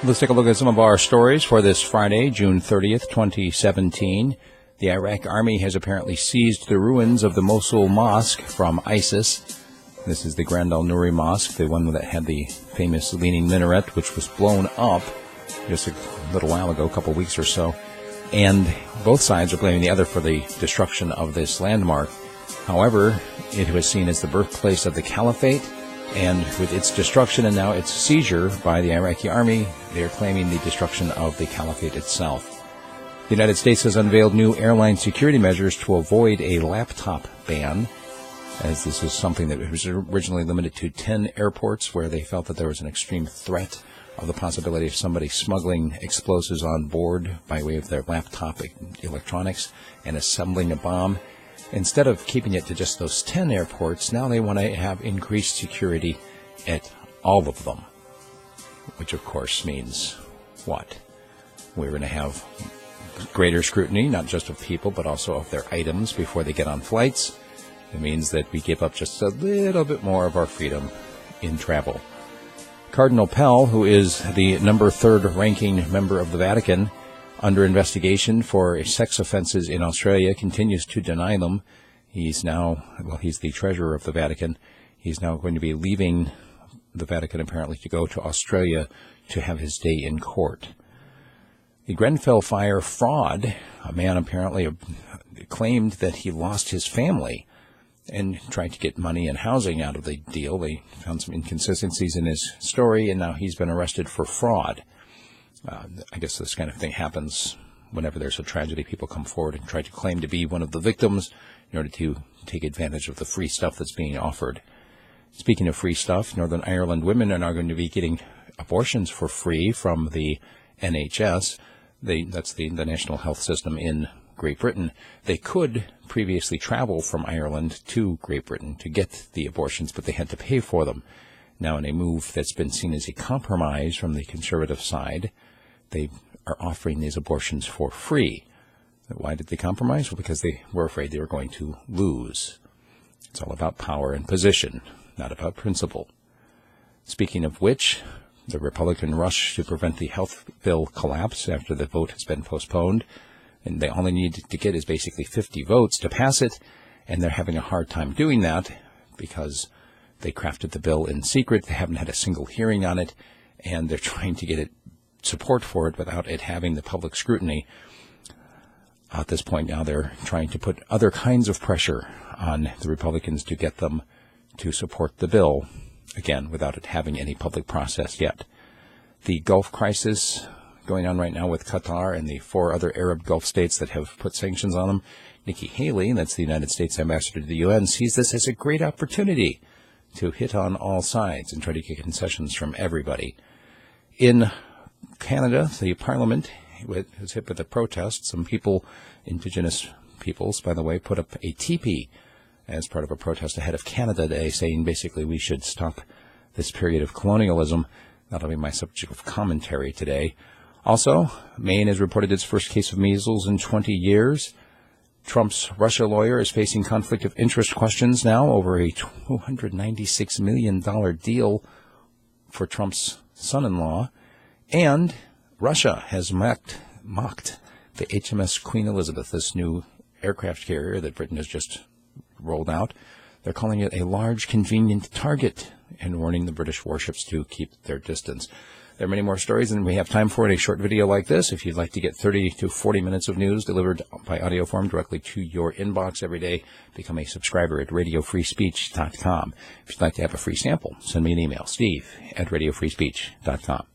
Let's take a look at some of our stories for this Friday, June 30th, 2017. The Iraq Army has apparently seized the ruins of the Mosul mosque from ISIS. This is the Grand al-Nuri Mosque, the one that had the famous leaning minaret, which was blown up just a little while ago, a couple of weeks or so. And both sides are blaming the other for the destruction of this landmark. However, it was seen as the birthplace of the caliphate, and with its destruction and now its seizure by the Iraqi army, they are claiming the destruction of the caliphate itself. The United States has unveiled new airline security measures to avoid a laptop ban, as this is something that was originally limited to 10 airports where they felt that there was an extreme threat of the possibility of somebody smuggling explosives on board by way of their laptop electronics and assembling a bomb. Instead of keeping it to just those 10 airports, now they want to have increased security at all of them, which of course means what? We're going to have greater scrutiny, not just of people, but also of their items before they get on flights. It means that we give up just a little bit more of our freedom in travel. Cardinal Pell, who is the number 3rd ranking member of the Vatican, under investigation for sex offences in Australia, continues to deny them. He's the treasurer of the Vatican. He's now going to be leaving the Vatican, apparently, to go to Australia to have his day in court. The Grenfell fire fraud, a man apparently claimed that he lost his family and tried to get money and housing out of the deal. They found some inconsistencies in his story, and now he's been arrested for fraud. I guess this kind of thing happens whenever there's a tragedy. People come forward and try to claim to be one of the victims in order to take advantage of the free stuff that's being offered. Speaking of free stuff, Northern Ireland women are now going to be getting abortions for free from the NHS. That's the national health system in Great Britain. They could previously travel from Ireland to Great Britain to get the abortions, but they had to pay for them. Now, in a move that's been seen as a compromise from the conservative side, they are offering these abortions for free. Why did they compromise? Well, because they were afraid they were going to lose. It's all about power and position, not about principle. Speaking of which, the Republican rush to prevent the health bill collapse after the vote has been postponed, and all they need to get is basically 50 votes to pass it, and they're having a hard time doing that because they crafted the bill in secret. They haven't had a single hearing on it, and they're trying to get support for it without it having the public scrutiny. At this point now, they're trying to put other kinds of pressure on the Republicans to get them to support the bill, again, without it having any public process yet. The Gulf crisis going on right now with Qatar and the 4 other Arab Gulf states that have put sanctions on them. Nikki Haley, that's the United States ambassador to the UN, sees this as a great opportunity to hit on all sides and try to get concessions from everybody. In Canada, the Parliament was hit with a protest. Some people, Indigenous peoples, by the way, put up a teepee as part of a protest ahead of Canada Day, saying basically we should stop this period of colonialism. That'll be my subject of commentary today. Also, Maine has reported its first case of measles in 20 years. Trump's Russia lawyer is facing conflict of interest questions now over a $296 million deal for Trump's son-in-law. And Russia has mocked the HMS Queen Elizabeth, this new aircraft carrier that Britain has just rolled out. They're calling it a large, convenient target and warning the British warships to keep their distance. There are many more stories than we have time for in a short video like this. If you'd like to get 30 to 40 minutes of news delivered by audio form directly to your inbox every day, become a subscriber at radiofreespeech.com. If you'd like to have a free sample, send me an email, steve@radiofreespeech.com.